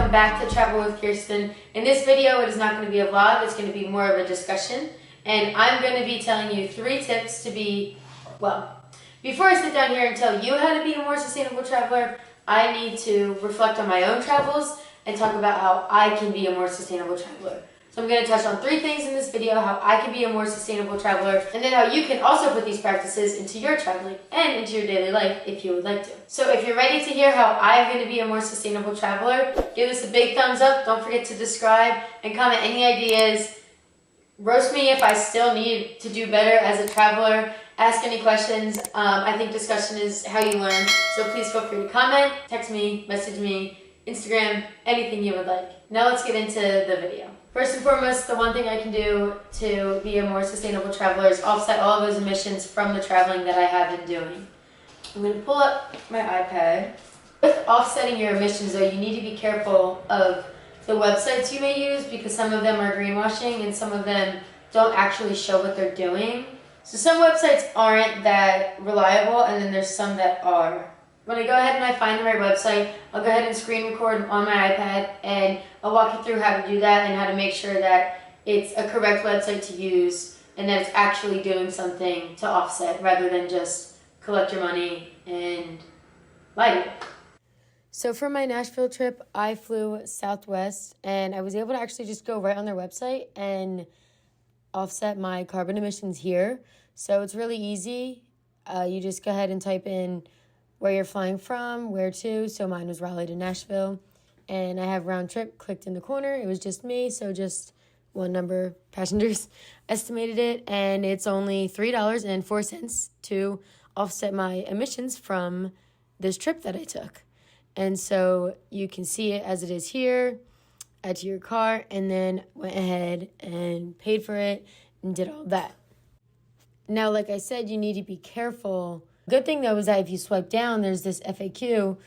welcome back to Travel with Kirsten. In this video, it is not going to be a vlog, it's going to be more of a discussion. And I'm going to be telling you 3 tips to be, well, before I sit down here and tell you how to be a more sustainable traveler, I need to reflect on my own travels and talk about how I can be a more sustainable traveler. So I'm going to touch on 3 things in this video: how I can be a more sustainable traveler, and then how you can also put these practices into your traveling and into your daily life if you would like to. So if you're ready to hear how I'm going to be a more sustainable traveler, give us a big thumbs up. Don't forget to subscribe and comment any ideas. Roast me if I still need to do better as a traveler. Ask any questions. I think discussion is how you learn. So please feel free to comment, text me, message me, Instagram, anything you would like. Now let's get into the video. First and foremost, the one thing I can do to be a more sustainable traveler is offset all of those emissions from the traveling that I have been doing. I'm going to pull up my iPad. With offsetting your emissions though, you need to be careful of the websites you may use, because some of them are greenwashing and some of them don't actually show what they're doing. So some websites aren't that reliable, and then there's some that are. When I go ahead and I find the right website, I'll go ahead and screen record on my iPad, and I'll walk you through how to do that and how to make sure that it's a correct website to use and that it's actually doing something to offset rather than just collect your money and lie to you. So for my Nashville trip, I flew Southwest, and I was able to actually just go right on their website and offset my carbon emissions here. So it's really easy. You just go ahead and type in where you're flying from, where to. So mine was Raleigh to Nashville, and I have round trip clicked in the corner. It was just me, so just one number passengers estimated it, and it's only $3.04 to offset my emissions from this trip that I took. And so you can see it as it is here, add to your cart, and then went ahead and paid for it and did all that. Now, like I said, you need to be careful. Good thing though is that if you swipe down, there's this FAQ,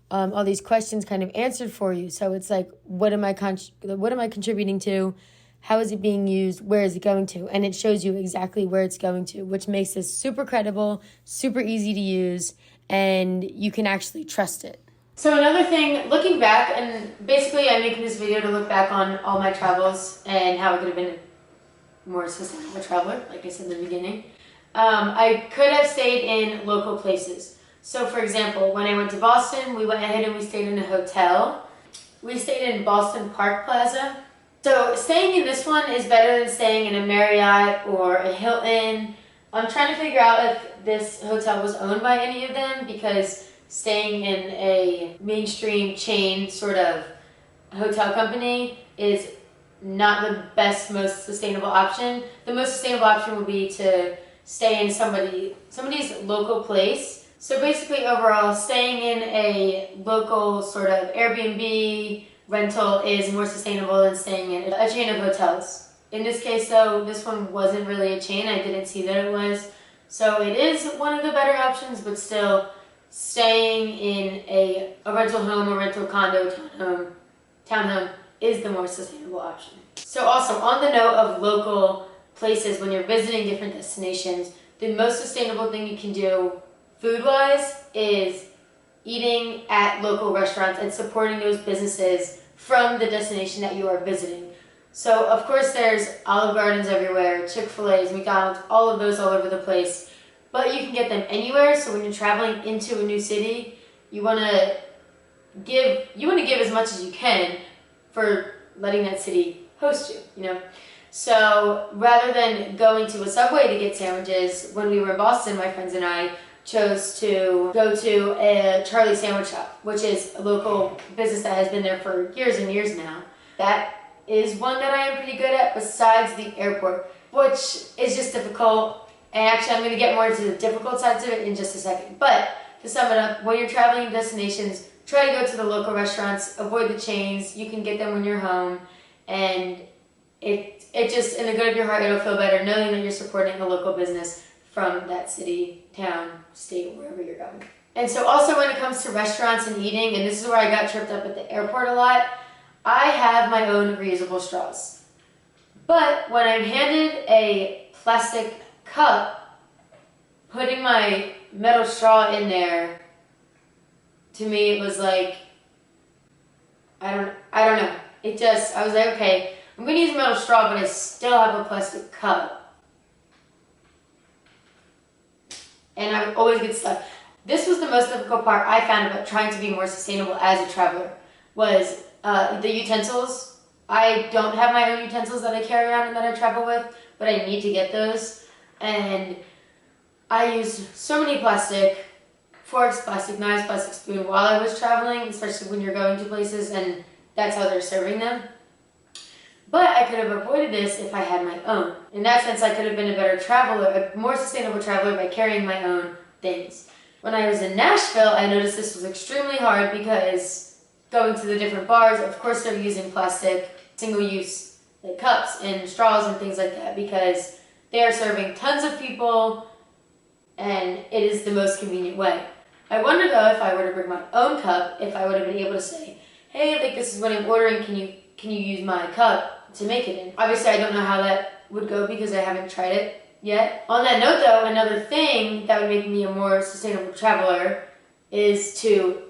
all these questions kind of answered for you. So it's like, what am I contributing to? How is it being used? Where is it going to? And it shows you exactly where it's going to, which makes this super credible, super easy to use, and you can actually trust it. So another thing, looking back, and basically I'm making this video to look back on all my travels and how I could have been a more sustainable traveler, like I said in the beginning. I could have stayed in local places. So for example, when I went to Boston, we went ahead and we stayed in a hotel. We stayed in Boston Park Plaza. So staying in this one is better than staying in a Marriott or a Hilton. I'm trying to figure out if this hotel was owned by any of them, because staying in a mainstream chain sort of hotel company is not the best, most sustainable option. The most sustainable option would be to stay in somebody's local place. So basically overall, staying in a local sort of Airbnb rental is more sustainable than staying in a chain of hotels. In this case though, this one wasn't really a chain. I didn't see that it was. So it is one of the better options, but still, staying in a rental home, a rental condo, townhome is the more sustainable option. So also, on the note of local places, when you're visiting different destinations, the most sustainable thing you can do food-wise is eating at local restaurants and supporting those businesses from the destination that you are visiting. So of course there's Olive Gardens everywhere, Chick-fil-A's, McDonald's, all of those all over the place. But you can get them anywhere. So when you're traveling into a new city, you want to give as much as you can for letting that city host you, So rather than going to a Subway to get sandwiches, when we were in Boston, my friends and I chose to go to a Charlie Sandwich Shop, which is a local business that has been there for years and years now. That is one that I am pretty good at, besides the airport, which is just difficult. And actually, I'm going to get more into the difficult sides of it in just a second. But to sum it up, when you're traveling destinations, try to go to the local restaurants, avoid the chains. You can get them when you're home. And it just, in the good of your heart, it'll feel better knowing that you're supporting a local business from that city, town, state, wherever you're going. And so also when it comes to restaurants and eating, and this is where I got tripped up at the airport a lot, I have my own reusable straws. But when I'm handed a plastic cup, putting my metal straw in there, to me it was like, I don't know. I was like, okay, I'm going to use a metal straw, but I still have a plastic cup. And I would always get stuck. This was the most difficult part I found about trying to be more sustainable as a traveler, was the utensils. I don't have my own utensils that I carry around and that I travel with, but I need to get those. And I used so many plastic forks, plastic knives, plastic spoon while I was traveling, especially when you're going to places and that's how they're serving them. But I could have avoided this if I had my own. In that sense, I could have been a better traveler, a more sustainable traveler by carrying my own things. When I was in Nashville, I noticed this was extremely hard because going to the different bars, of course they're using plastic, single-use like cups and straws and things like that because they are serving tons of people and it is the most convenient way. I wonder though if I were to bring my own cup, if I would have been able to say, hey, like this is what I'm ordering, can you use my cup to make it in? Obviously I don't know how that would go because I haven't tried it yet. On that note though, another thing that would make me a more sustainable traveler is to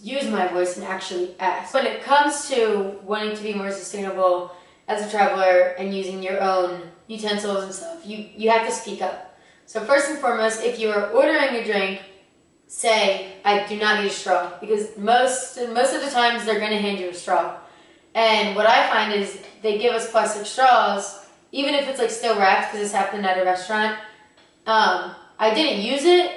use my voice and actually ask. When it comes to wanting to be more sustainable as a traveler and using your own utensils and stuff, you have to speak up. So first and foremost, if you are ordering a drink, say, I do not need a straw, because most of the times they're going to hand you a straw. And what I find is they give us plastic straws, even if it's like still wrapped, because this happened at a restaurant. I didn't use it,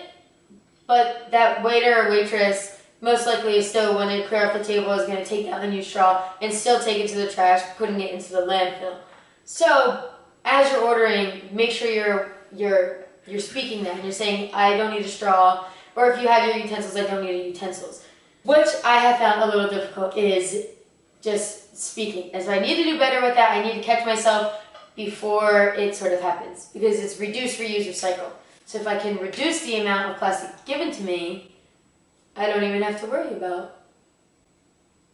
but that waiter or waitress most likely is still, when they clear off the table, is going to take that unused straw and still take it to the trash, putting it into the landfill. So as you're ordering, make sure you're speaking that and you're saying, I don't need a straw, or if you have your utensils, I don't need your utensils. Which I have found a little difficult is just speaking. And so I need to do better with that. I need to catch myself before it sort of happens, because it's reduce, reuse, recycle. So if I can reduce the amount of plastic given to me, I don't even have to worry about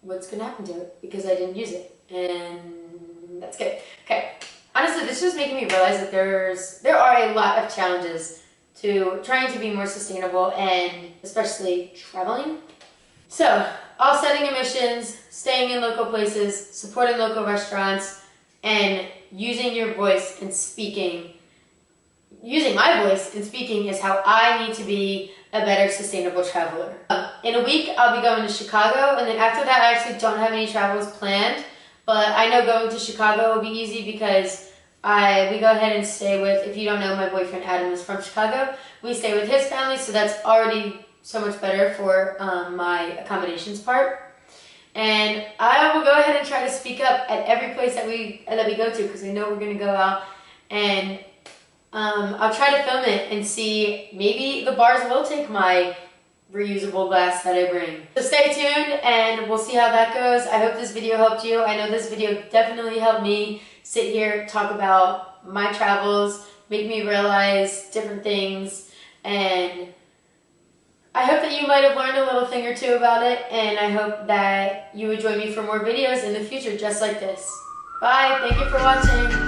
what's going to happen to it because I didn't use it. And that's good. Okay. Honestly, this is making me realize that there are a lot of challenges to trying to be more sustainable and especially traveling. So, offsetting emissions, staying in local places, supporting local restaurants, and using your voice and speaking. Using my voice and speaking is how I need to be a better sustainable traveler. In a week, I'll be going to Chicago, and then after that, I actually don't have any travels planned, but I know going to Chicago will be easy because we go ahead and stay with, if you don't know, my boyfriend Adam is from Chicago. We stay with his family, so that's already so much better for my accommodations part. And I will go ahead and try to speak up at every place that we go to, because I know we're going to go out, and I'll try to film it and see, maybe the bars will take my reusable glass that I bring. So stay tuned and we'll see how that goes. I hope this video helped you. I know this video definitely helped me sit here, talk about my travels, make me realize different things, and I hope that you might have learned a little thing or two about it, and I hope that you would join me for more videos in the future just like this. Bye, thank you for watching.